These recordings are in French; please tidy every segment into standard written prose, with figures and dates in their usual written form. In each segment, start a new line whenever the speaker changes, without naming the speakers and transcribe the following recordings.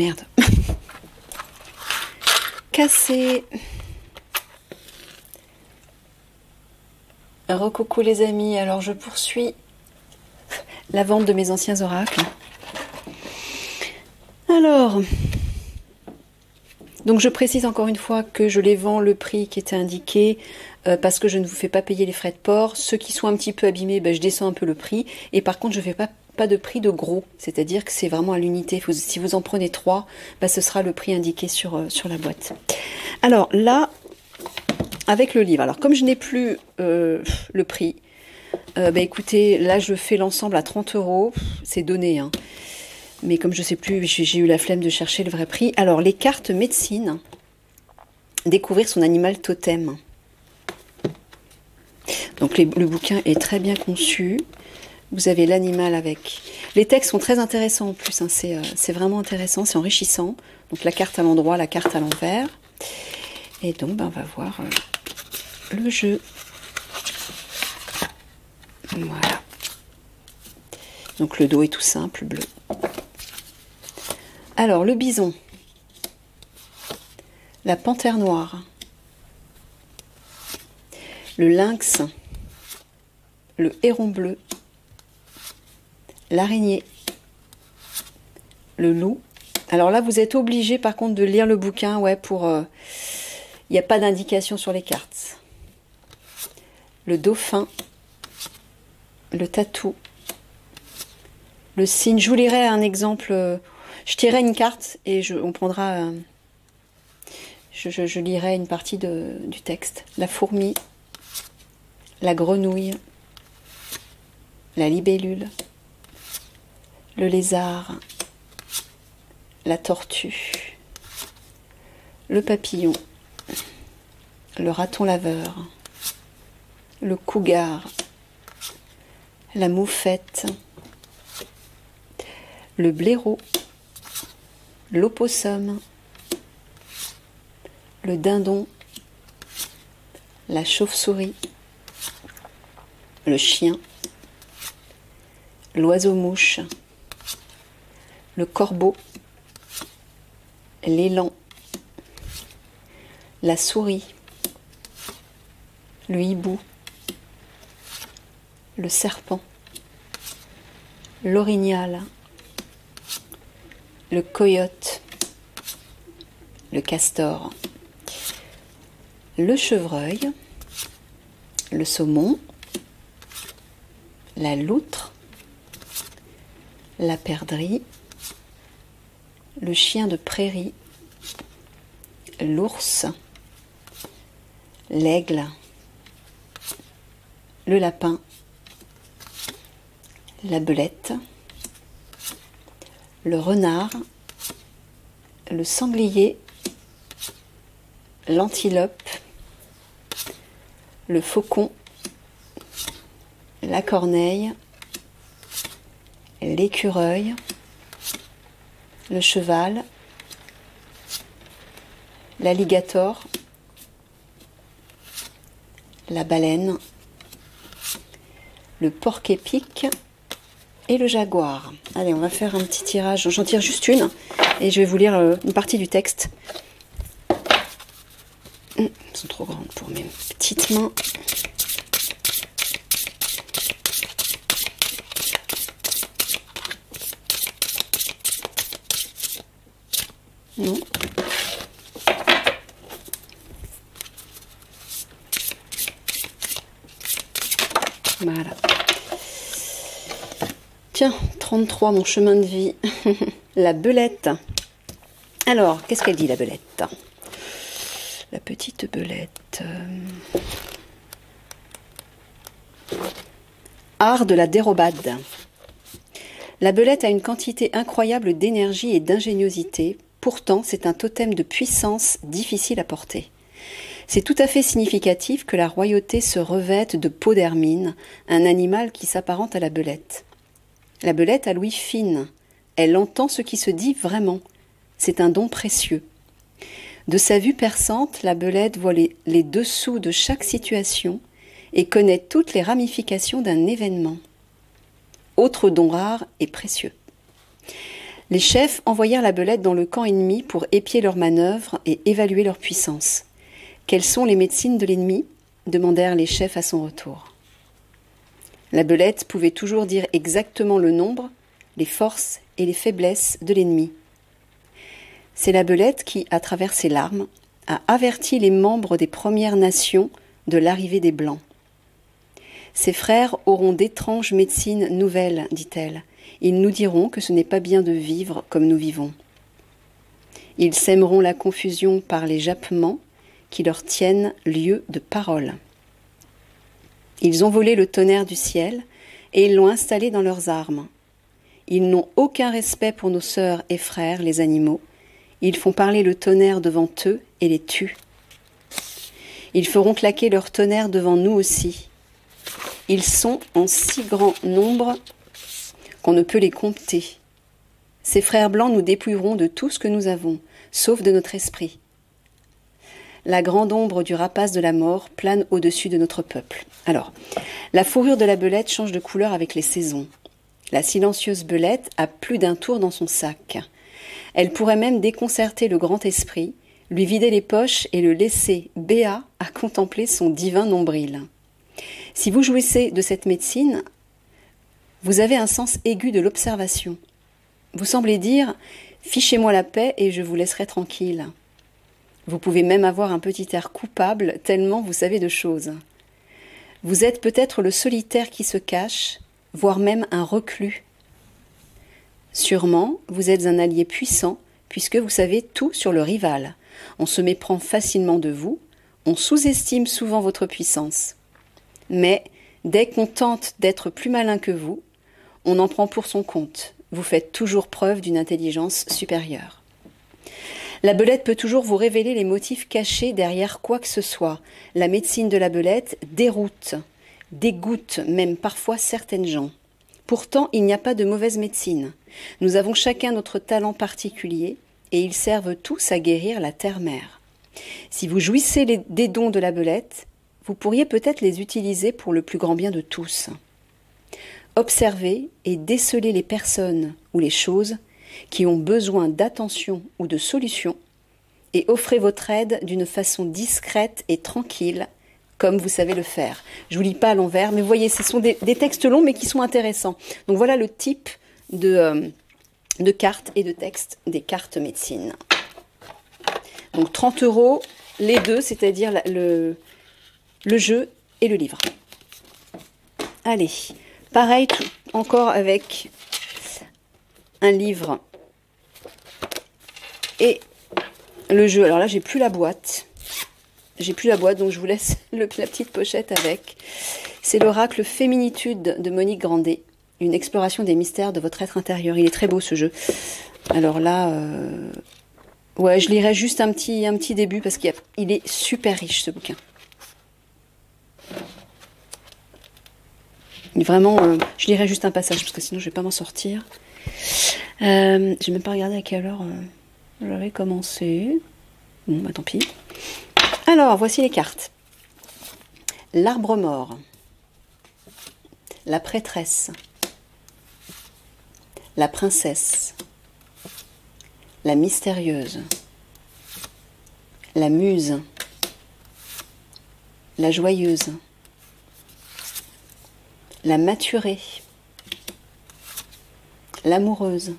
Merde. Cassé. Recoucou les amis, alors je poursuis la vente de mes anciens oracles. Alors, donc je précise encore une fois que je les vends le prix qui était indiqué parce que je ne vous fais pas payer les frais de port. Ceux qui sont un petit peu abîmés, ben, je descends un peu le prix. Et par contre, je ne fais pas de prix de gros, c'est-à-dire que c'est vraiment à l'unité. Si vous en prenez 3, ben, ce sera le prix indiqué sur la boîte. Alors là, avec le livre, alors comme je n'ai plus le prix, ben, écoutez, là je fais l'ensemble à 30 €, c'est donné, hein. Mais comme je sais plus, j'ai eu la flemme de chercher le vrai prix. Alors, les cartes médecine. Découvrir son animal totem. Donc, le bouquin est très bien conçu. Vous avez l'animal avec... Les textes sont très intéressants en plus. Hein, c'est vraiment intéressant, c'est enrichissant. Donc, la carte à l'endroit, la carte à l'envers. Et donc, ben, on va voir le jeu. Voilà. Donc, le dos est tout simple, bleu. Alors, le bison, la panthère noire, le lynx, le héron bleu, l'araignée, le loup. Alors là, vous êtes obligé par contre de lire le bouquin, ouais, pour... il n'y a pas d'indication sur les cartes. Le dauphin, le tatou, le cygne. Je vous lirai un exemple... je tirerai une carte et on prendra... je lirai une partie du texte. La fourmi, la grenouille, la libellule, le lézard, la tortue, le papillon, le raton laveur, le cougar, la moufette, le blaireau, l'opossum, le dindon, la chauve-souris, le chien, l'oiseau-mouche, le corbeau, l'élan, la souris, le hibou, le serpent, l'orignal, le coyote, le castor, le chevreuil, le saumon, la loutre, la perdrix, le chien de prairie, l'ours, l'aigle, le lapin, la belette, le renard, le sanglier, l'antilope, le faucon, la corneille, l'écureuil, le cheval, l'alligator, la baleine, le porc-épic et le jaguar. Allez, on va faire un petit tirage. J'en tire juste une et je vais vous lire une partie du texte. Elles sont trop grandes pour mes petites mains. Non. Voilà. Tiens, 33, mon chemin de vie. La belette. Alors, qu'est-ce qu'elle dit, la belette? La petite belette. Art de la dérobade. La belette a une quantité incroyable d'énergie et d'ingéniosité. Pourtant, c'est un totem de puissance difficile à porter. C'est tout à fait significatif que la royauté se revête de peau d'hermine, un animal qui s'apparente à la belette. La belette a l'ouïe fine. Elle entend ce qui se dit vraiment. C'est un don précieux. De sa vue perçante, la belette voit les dessous de chaque situation et connaît toutes les ramifications d'un événement. Autre don rare et précieux. Les chefs envoyèrent la belette dans le camp ennemi pour épier leurs manœuvres et évaluer leur puissance. « Quelles sont les médecines de l'ennemi » demandèrent les chefs à son retour. La belette pouvait toujours dire exactement le nombre, les forces et les faiblesses de l'ennemi. C'est la belette qui, à travers ses larmes, a averti les membres des Premières Nations de l'arrivée des Blancs. « Ses frères auront d'étranges médecines nouvelles, dit-elle. Ils nous diront que ce n'est pas bien de vivre comme nous vivons. Ils sèmeront la confusion par les jappements qui leur tiennent lieu de parole. Ils ont volé le tonnerre du ciel et ils l'ont installé dans leurs armes. Ils n'ont aucun respect pour nos sœurs et frères, les animaux. Ils font parler le tonnerre devant eux et les tuent. Ils feront claquer leur tonnerre devant nous aussi. Ils sont en si grand nombre qu'on ne peut les compter. Ces frères blancs nous dépouilleront de tout ce que nous avons, sauf de notre esprit. La grande ombre du rapace de la mort plane au-dessus de notre peuple. Alors, la fourrure de la belette change de couleur avec les saisons. La silencieuse belette a plus d'un tour dans son sac. Elle pourrait même déconcerter le grand esprit, lui vider les poches et le laisser béat à contempler son divin nombril. Si vous jouissez de cette médecine, vous avez un sens aigu de l'observation. Vous semblez dire « Fichez-moi la paix et je vous laisserai tranquille ». Vous pouvez même avoir un petit air coupable tellement vous savez de choses. Vous êtes peut-être le solitaire qui se cache, voire même un reclus. Sûrement, vous êtes un allié puissant puisque vous savez tout sur le rival. On se méprend facilement de vous, on sous-estime souvent votre puissance. Mais dès qu'on tente d'être plus malin que vous, on en prend pour son compte. Vous faites toujours preuve d'une intelligence supérieure. La belette peut toujours vous révéler les motifs cachés derrière quoi que ce soit. La médecine de la belette déroute, dégoûte même parfois certaines gens. Pourtant, il n'y a pas de mauvaise médecine. Nous avons chacun notre talent particulier et ils servent tous à guérir la terre-mère. Si vous jouissez des dons de la belette, vous pourriez peut-être les utiliser pour le plus grand bien de tous. Observez et décelez les personnes ou les choses qui ont besoin d'attention ou de solutions et offrez votre aide d'une façon discrète et tranquille, comme vous savez le faire. Je ne vous lis pas à l'envers, mais vous voyez, ce sont des textes longs, mais qui sont intéressants. Donc voilà le type de cartes et de textes des cartes médecine. Donc 30 €, les deux, c'est-à-dire le jeu et le livre. Allez, pareil, encore avec un livre et le jeu. Alors là, j'ai plus la boîte. Donc je vous laisse la petite pochette avec. C'est l'oracle Féminitude de Monique Grandet. Une exploration des mystères de votre être intérieur. Il est très beau ce jeu. Alors là, ouais, je lirai juste un petit début parce qu'il est super riche ce bouquin. Vraiment, je lirai juste un passage parce que sinon je vais pas m'en sortir. Je n'ai même pas regardé à quelle heure j'avais commencé. Bon, bah tant pis. Alors, voici les cartes. L'arbre mort. La prêtresse. La princesse. La mystérieuse. La muse. La joyeuse. La maturée. L'amoureuse.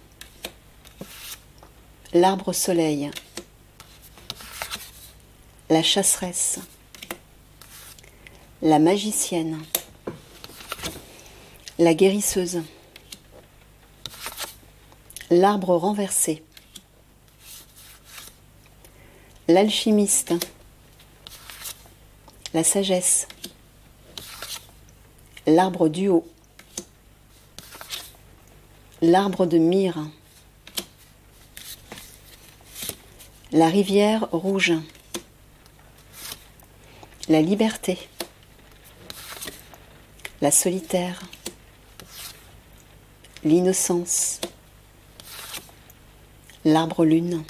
L'arbre soleil. La chasseresse. La magicienne. La guérisseuse. L'arbre renversé. L'alchimiste. La sagesse. L'arbre du haut. L'arbre de myrrhe. La rivière rouge. La liberté. La solitaire. L'innocence. L'arbre lune.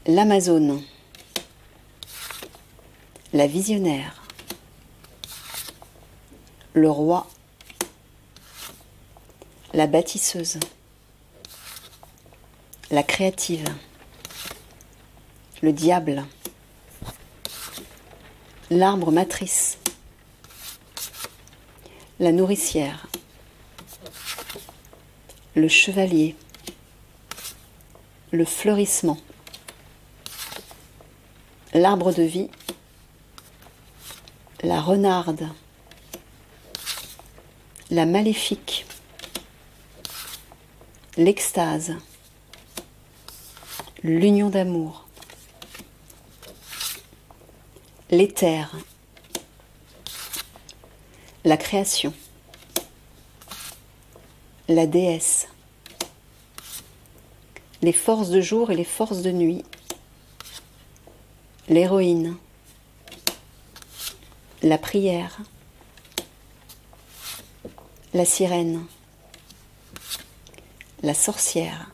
L'Amazone. La visionnaire. Le roi. la bâtisseuse, la créative, le diable, l'arbre matrice, la nourricière, le chevalier, le fleurissement, l'arbre de vie, la renarde, la maléfique, l'extase, l'union d'amour, l'éther, la création, la déesse, les forces de jour et les forces de nuit, l'héroïne, la prière, la sirène, la sorcière,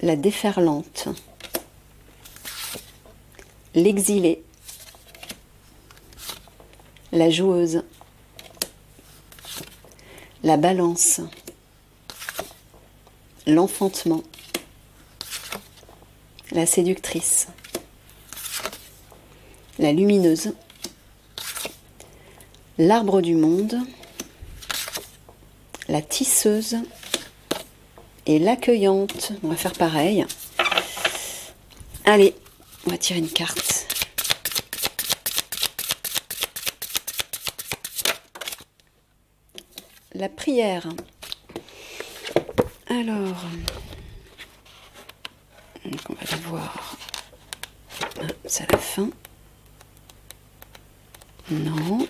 la déferlante, l'exilée, la joueuse, la balance, l'enfantement, la séductrice, la lumineuse, l'arbre du monde, la tisseuse et l'accueillante. On va faire pareil. Allez, on va tirer une carte. La prière. Alors, donc on va la voir. Ah, c'est à la fin. Non.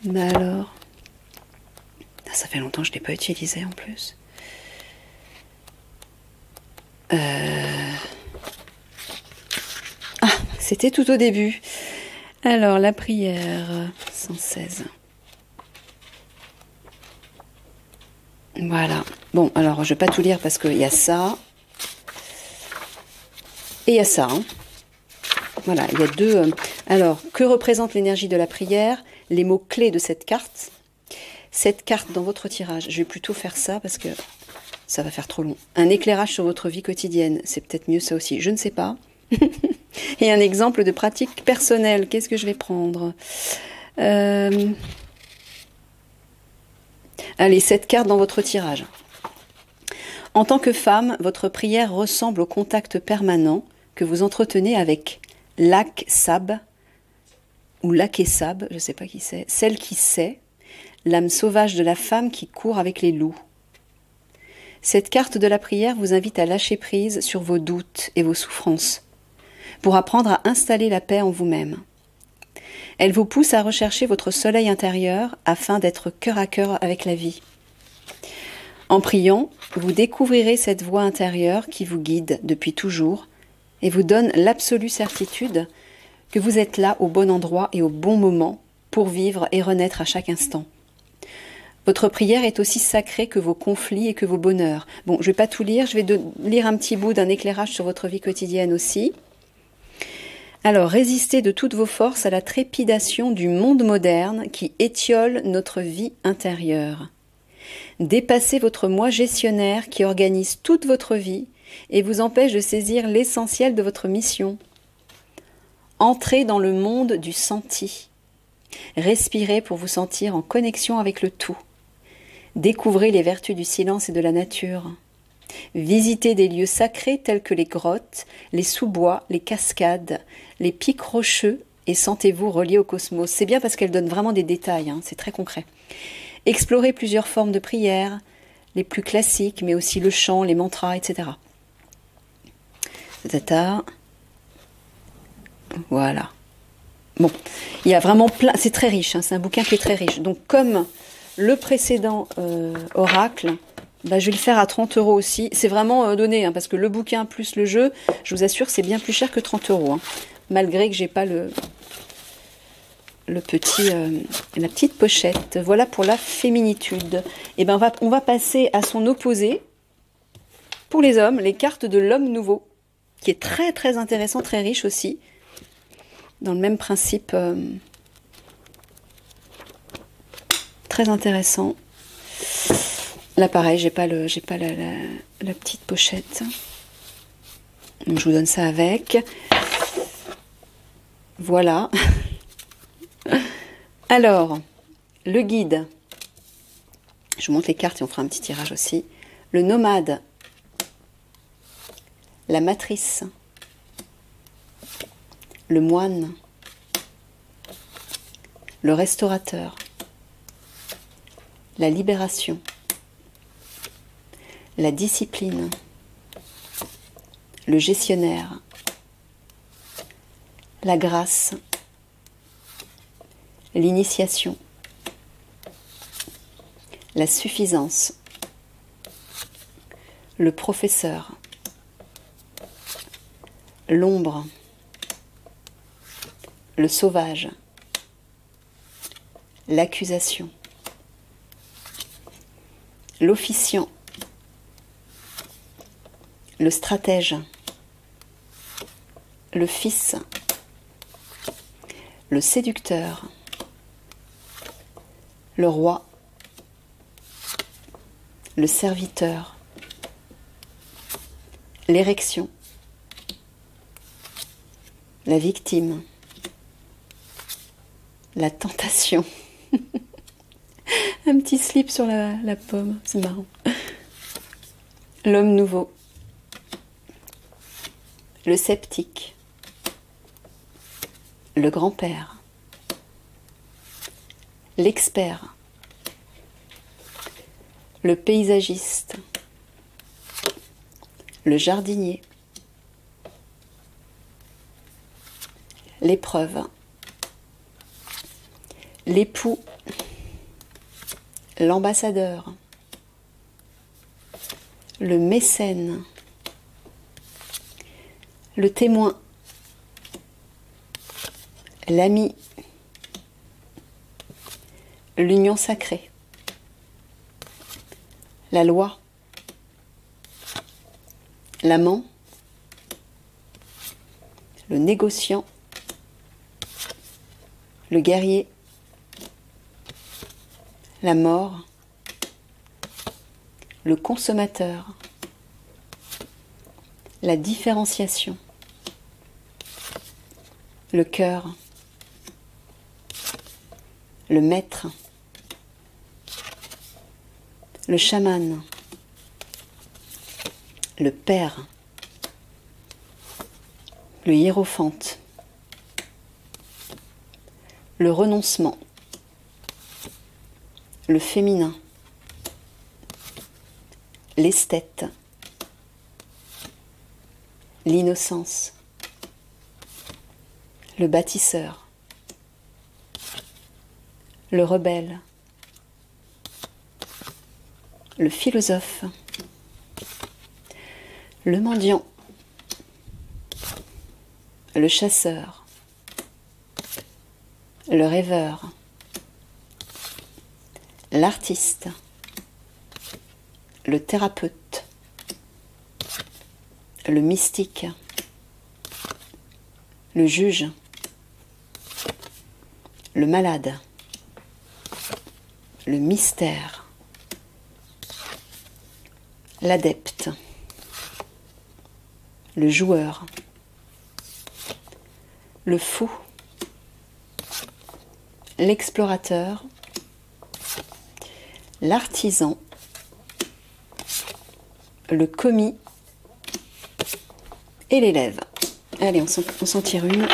Bah alors, ça fait longtemps que je ne l'ai pas utilisé en plus. Ah, c'était tout au début. Alors, la prière 116. Voilà. Bon, alors, je ne vais pas tout lire parce qu'il y a ça. Et il y a ça. Hein. Voilà, il y a deux... Alors, que représente l'énergie de la prière? Les mots-clés de cette carte. Cette carte dans votre tirage, je vais plutôt faire ça parce que ça va faire trop long. Un éclairage sur votre vie quotidienne, c'est peut-être mieux ça aussi, je ne sais pas. Et un exemple de pratique personnelle, qu'est-ce que je vais prendre? Allez, cette carte dans votre tirage. En tant que femme, votre prière ressemble au contact permanent que vous entretenez avec Lac-Sab, ou Lac-et-Sab, je ne sais pas qui c'est, celle qui sait, l'âme sauvage de la femme qui court avec les loups. Cette carte de la prière vous invite à lâcher prise sur vos doutes et vos souffrances, pour apprendre à installer la paix en vous-même. Elle vous pousse à rechercher votre soleil intérieur afin d'être cœur à cœur avec la vie. En priant, vous découvrirez cette voix intérieure qui vous guide depuis toujours et vous donne l'absolue certitude que vous êtes là au bon endroit et au bon moment pour vivre et renaître à chaque instant. Votre prière est aussi sacrée que vos conflits et que vos bonheurs. Bon, je ne vais pas tout lire, je vais lire un petit bout d'un éclairage sur votre vie quotidienne aussi. Alors, résistez de toutes vos forces à la trépidation du monde moderne qui étiole notre vie intérieure. Dépassez votre moi gestionnaire qui organise toute votre vie et vous empêche de saisir l'essentiel de votre mission. Entrez dans le monde du senti. Respirez pour vous sentir en connexion avec le tout. Découvrez les vertus du silence et de la nature. Visitez des lieux sacrés tels que les grottes, les sous-bois, les cascades, les pics rocheux et sentez-vous relié au cosmos. C'est bien parce qu'elle donne vraiment des détails, hein, c'est très concret. Explorez plusieurs formes de prière, les plus classiques, mais aussi le chant, les mantras, etc. Tata. Voilà. Bon, il y a vraiment plein, c'est très riche, hein, c'est un bouquin qui est très riche. Donc comme le précédent oracle, bah, je vais le faire à 30 € aussi. C'est vraiment donné, hein, parce que le bouquin plus le jeu, je vous assure, c'est bien plus cher que 30 €. Hein, malgré que j'ai pas le petit, la petite pochette. Voilà pour la féminitude. Et ben on va passer à son opposé, pour les hommes, les cartes de l'homme nouveau, qui est très très intéressant, très riche aussi, dans le même principe, très intéressant. Là pareil, j'ai pas la petite pochette, donc je vous donne ça avec. Voilà. Alors, le guide. Je vous montre les cartes et on fera un petit tirage aussi. Le nomade. La matrice. Le moine. Le restaurateur. La libération. La discipline. Le gestionnaire. La grâce. L'initiation. La suffisance. Le professeur. L'ombre. Le sauvage. L'accusation. L'officiant. Le stratège. Le fils. Le séducteur. Le roi. Le serviteur. L'érection. La victime. La tentation. Un petit slip sur la pomme, c'est marrant. L'homme nouveau. Le sceptique. Le grand-père. L'expert. Le paysagiste. Le jardinier. L'épreuve. L'époux. L'ambassadeur. Le mécène. Le témoin. L'ami. L'union sacrée. La loi. L'amant. Le négociant. Le guerrier. La mort. Le consommateur. La différenciation. Le cœur. Le maître. Le chaman. Le père. Le hiérophante. Le renoncement. Le féminin. L'esthète. L'innocence. Le bâtisseur. Le rebelle. Le philosophe. Le mendiant. Le chasseur. Le rêveur. L'artiste. Le thérapeute. Le mystique. Le juge. Le malade. Le mystère. L'adepte. Le joueur. Le fou. L'explorateur. L'artisan. Le commis et l'élève. Allez, on s'en tire une.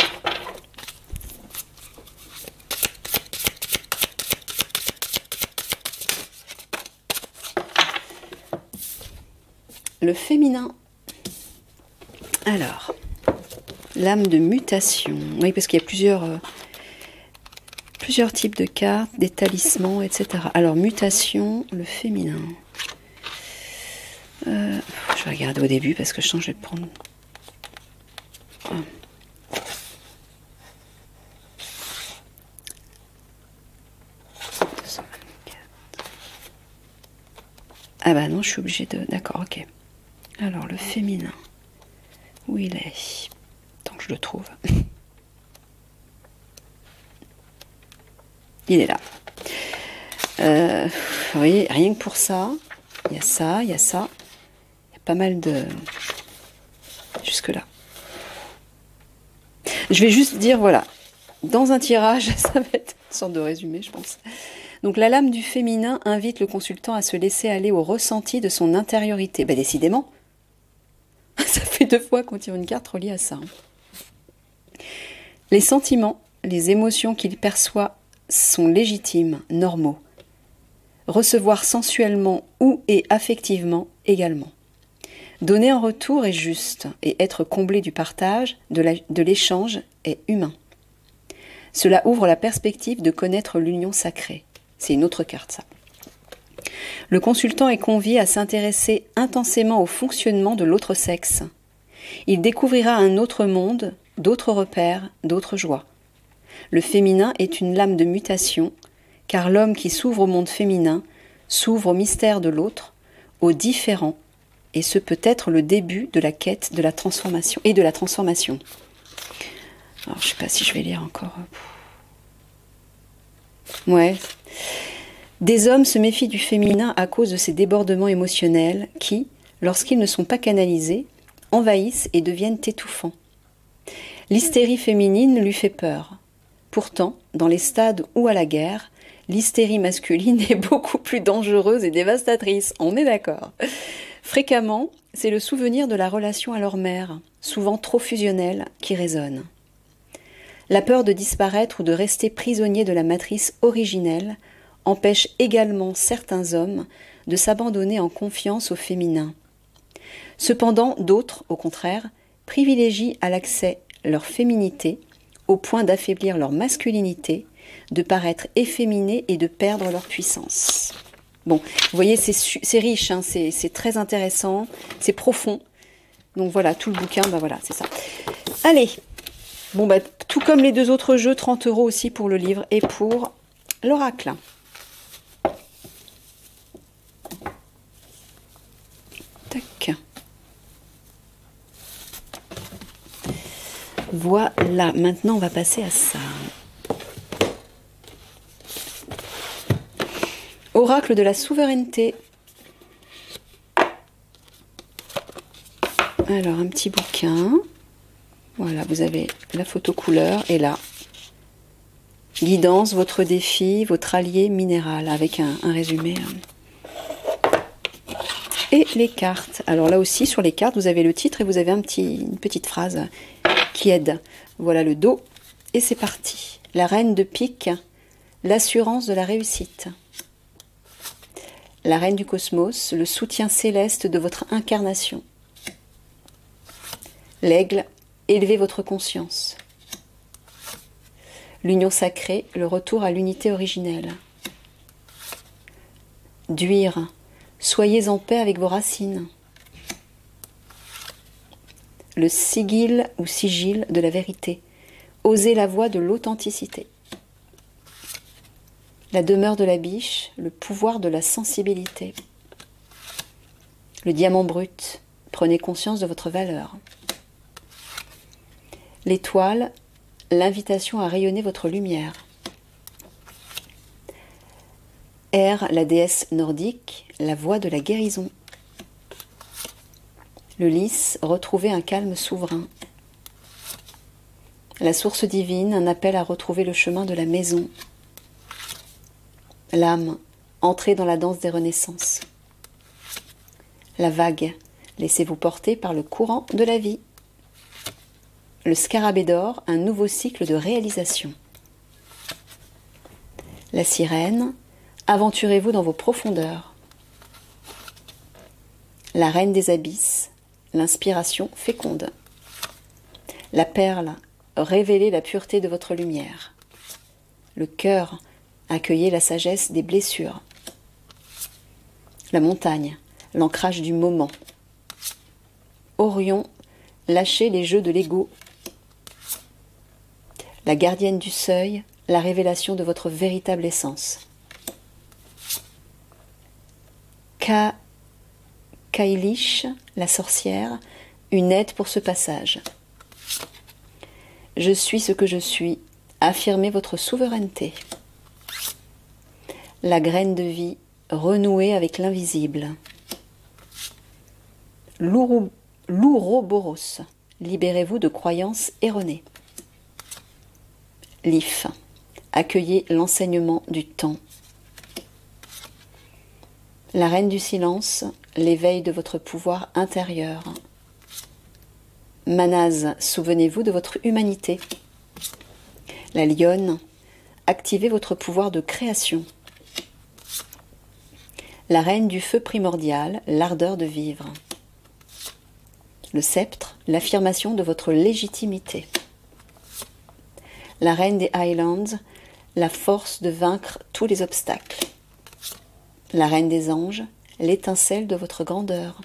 Le féminin. Alors, l'âme de mutation. Oui, parce qu'il y a plusieurs types de cartes, des talismans, etc. Alors, mutation, le féminin. Je vais regarder au début parce que je sens que je vais prendre... Ah bah non, je suis obligée de... D'accord, ok. Alors, le féminin. Où il est? Tant que je le trouve. Il est là. Oui, rien que pour ça. Il y a ça, il y a ça. Il y a pas mal de... Jusque-là. Je vais juste dire, voilà. Dans un tirage, ça va être une sorte de résumé, je pense. Donc, la lame du féminin invite le consultant à se laisser aller au ressenti de son intériorité. Ben, décidément. Ça fait 2 fois qu'on tire une carte reliée à ça. Les sentiments, les émotions qu'il perçoit sont légitimes, normaux. Recevoir sensuellement ou et affectivement également. Donner en retour est juste et être comblé du partage, de l'échange est humain. Cela ouvre la perspective de connaître l'union sacrée. C'est une autre carte, ça. Le consultant est convié à s'intéresser intensément au fonctionnement de l'autre sexe. Il découvrira un autre monde, d'autres repères, d'autres joies. Le féminin est une lame de mutation, car l'homme qui s'ouvre au monde féminin s'ouvre au mystère de l'autre, au différent, et ce peut être le début de la quête de la transformation et de la transformation. Alors, je ne sais pas si je vais lire encore. Ouais. Des hommes se méfient du féminin à cause de ces débordements émotionnels qui, lorsqu'ils ne sont pas canalisés, envahissent et deviennent étouffants. L'hystérie féminine lui fait peur. Pourtant, dans les stades ou à la guerre, l'hystérie masculine est beaucoup plus dangereuse et dévastatrice, on est d'accord. Fréquemment, c'est le souvenir de la relation à leur mère, souvent trop fusionnelle, qui résonne. La peur de disparaître ou de rester prisonnier de la matrice originelle empêche également certains hommes de s'abandonner en confiance au féminin. Cependant, d'autres, au contraire, privilégient à l'accès leur féminité au point d'affaiblir leur masculinité, de paraître efféminés et de perdre leur puissance. Bon, vous voyez, c'est riche, hein, c'est très intéressant, c'est profond. Donc voilà, tout le bouquin, bah voilà, c'est ça. Allez, bon bah tout comme les 2 autres jeux, 30 € aussi pour le livre et pour l'oracle. Tac. Voilà, maintenant on va passer à ça. Oracle de la souveraineté. Alors, un petit bouquin. Voilà, vous avez la photo couleur et là, guidance, votre défi, votre allié minéral, avec un résumé. Et les cartes. Alors là aussi, sur les cartes, vous avez le titre et vous avez une petite phrase qui aide. Voilà le dos et c'est parti. La reine de pique, l'assurance de la réussite. La reine du cosmos, le soutien céleste de votre incarnation. L'aigle, élevez votre conscience. L'union sacrée, le retour à l'unité originelle. D'huire, soyez en paix avec vos racines. Le sigil ou sigil de la vérité, osez la voie de l'authenticité. La demeure de la biche, le pouvoir de la sensibilité. Le diamant brut, prenez conscience de votre valeur. L'étoile, l'invitation à rayonner votre lumière. R, la déesse nordique, la voie de la guérison. Le lys, retrouver un calme souverain. La source divine, un appel à retrouver le chemin de la maison. L'âme, entrez dans la danse des renaissances. La vague, laissez-vous porter par le courant de la vie. Le scarabée d'or, un nouveau cycle de réalisation. La sirène, aventurez-vous dans vos profondeurs. La reine des abysses, l'inspiration féconde. La perle, révélez la pureté de votre lumière. Le cœur, accueillez la sagesse des blessures. La montagne, l'ancrage du moment. Orion, lâchez les jeux de l'ego. La gardienne du seuil, la révélation de votre véritable essence. Kailish, la sorcière, une aide pour ce passage. Je suis ce que je suis. Affirmez votre souveraineté. La graine de vie, renouée avec l'invisible. L'Ouroboros, libérez-vous de croyances erronées. Lif, accueillez l'enseignement du temps. La reine du silence, l'éveil de votre pouvoir intérieur. Manaz, souvenez-vous de votre humanité. La lionne, activez votre pouvoir de création. La reine du feu primordial, l'ardeur de vivre. Le sceptre, l'affirmation de votre légitimité. La reine des Highlands, la force de vaincre tous les obstacles. La reine des anges, l'étincelle de votre grandeur.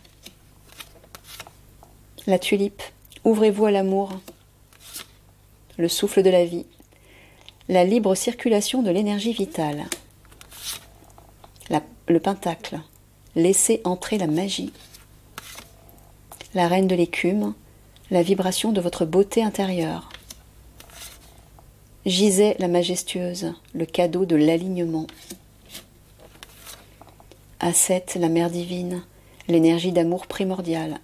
La tulipe, ouvrez-vous à l'amour. Le souffle de la vie, la libre circulation de l'énergie vitale. Le pentacle, laissez entrer la magie. La reine de l'écume, la vibration de votre beauté intérieure. Gisèle la majestueuse, le cadeau de l'alignement. Asset, la mère divine, l'énergie d'amour primordial.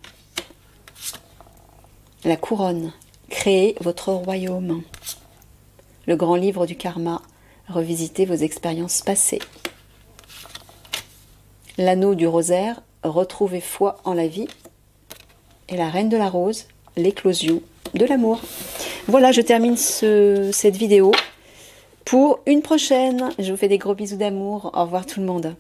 La couronne, créez votre royaume. Le grand livre du karma, revisitez vos expériences passées. L'anneau du rosaire, retrouvez foi en la vie. Et la reine de la rose, l'éclosion de l'amour. Voilà, je termine cette vidéo. Pour une prochaine, je vous fais des gros bisous d'amour. Au revoir tout le monde.